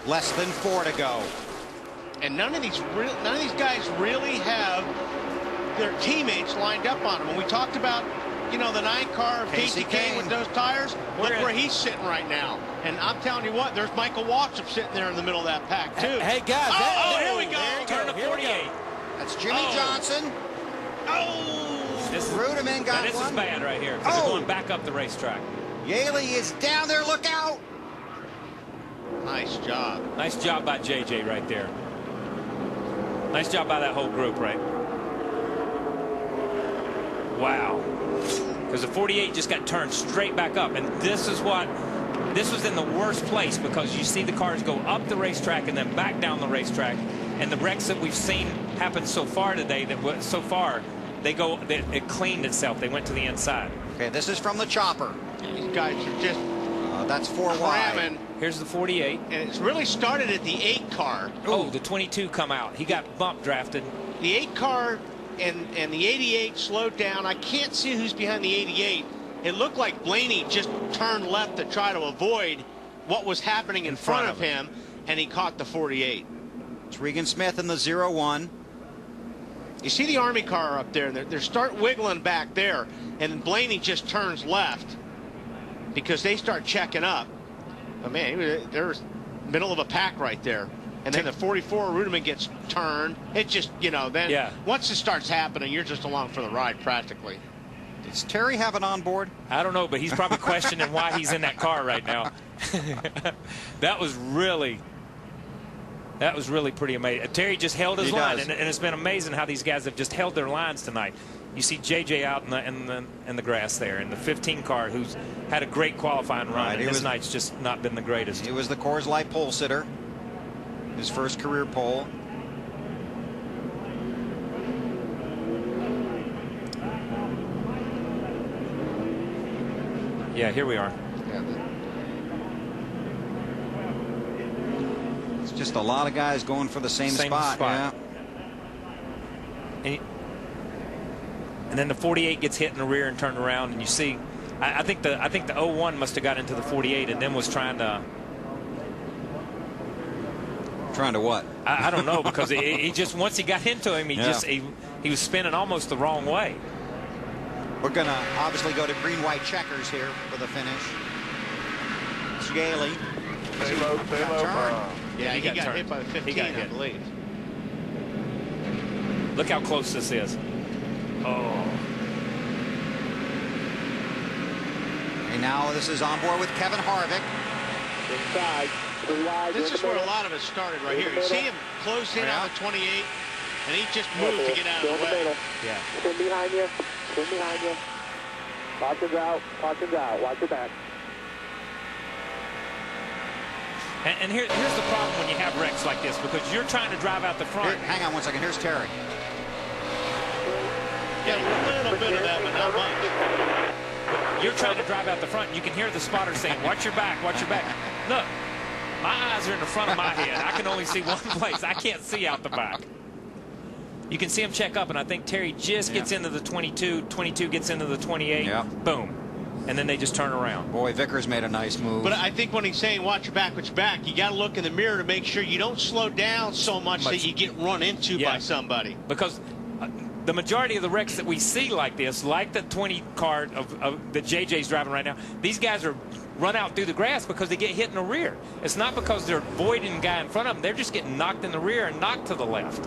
Less than 4 to go. And none of these guys really have their teammates lined up on them. When we talked about, you know, the 9 car of Casey Kane with those tires, look where he's sitting right now. And I'm telling you what, there's Michael Waltrip sitting there in the middle of that pack too. Hey guys, here we go. Turn to 48. That's Jimmie Johnson. Reutimann got this one. Is bad right here because they're going back up the racetrack. Yeley is down there. Look out. Nice job. Nice job by JJ right there. Nice job by that whole group, right? Wow. Because the 48 just got turned straight back up. And this was in the worst place because you see the cars go up the racetrack and then back down the racetrack. And the wrecks that we've seen happen so far today, it cleaned itself. They went to the inside. Okay, this is from the chopper. These guys are just that's 4 wide. Here's the 48. And it's really started at the 8 car. Oh, the 22 come out. He got bump drafted. The 8 car and the 88 slowed down. I can't see who's behind the 88. It looked like Blaney just turned left to try to avoid what was happening in front of him, and he caught the 48. It's Regan Smith in the 0-1. You see the Army car up there, and they start wiggling back there, and Blaney just turns left because they start checking up. But man, there's middle of a pack right there. And then the 44 Reutimann gets turned. It just, you know, then once it starts happening, you're just along for the ride practically. Does Terry have it on board? I don't know, but he's probably questioning why he's in that car right now. That was really pretty amazing. Terry just held his line, and it's been amazing how these guys have just held their lines tonight. You see JJ out in the grass there, and the 15 car who's had a great qualifying run, and this night's just not been the greatest. He was the Coors Light pole sitter, his first career pole. Yeah, here we are. It's just a lot of guys going for the same spot. Yeah. And then the 48 gets hit in the rear and turned around, and you see, I think the 01 must have got into the 48 and then was trying to. Trying to what? I don't know, because he just, once he got into him, he was spinning almost the wrong way. We're going to obviously go to green-white checkers here for the finish. It's Yeley. Stay low. Yeah, he got hit by the 15, I believe. Look how close this is. Oh. And now this is on board with Kevin Harvick. Inside. This is where a lot of it started right here. You see him close in on the 28, and he just moved to get out of the way. Yeah. Spin behind you. Spin behind you. Caution's out. Caution's out. Watch your back. And here's the problem when you have wrecks like this, because you're trying to drive out the front. Here, hang on one second. Here's Terry. Yeah, a little bit of that, but not much. You're trying to drive out the front, and you can hear the spotter saying, watch your back, watch your back. Look, my eyes are in the front of my head. I can only see one place. I can't see out the back. You can see him check up, and I think Terry just gets into the 22. 22 gets into the 28. Yeah. Boom. And then they just turn around. Boy, Vickers made a nice move. But I think when he's saying watch your back, you got to look in the mirror to make sure you don't slow down so much that you get run into by somebody. Because the majority of the wrecks that we see like this, like the 20 car that JJ's driving right now, these guys are run out through the grass because they get hit in the rear. It's not because they're avoiding the guy in front of them. They're just getting knocked in the rear and knocked to the left.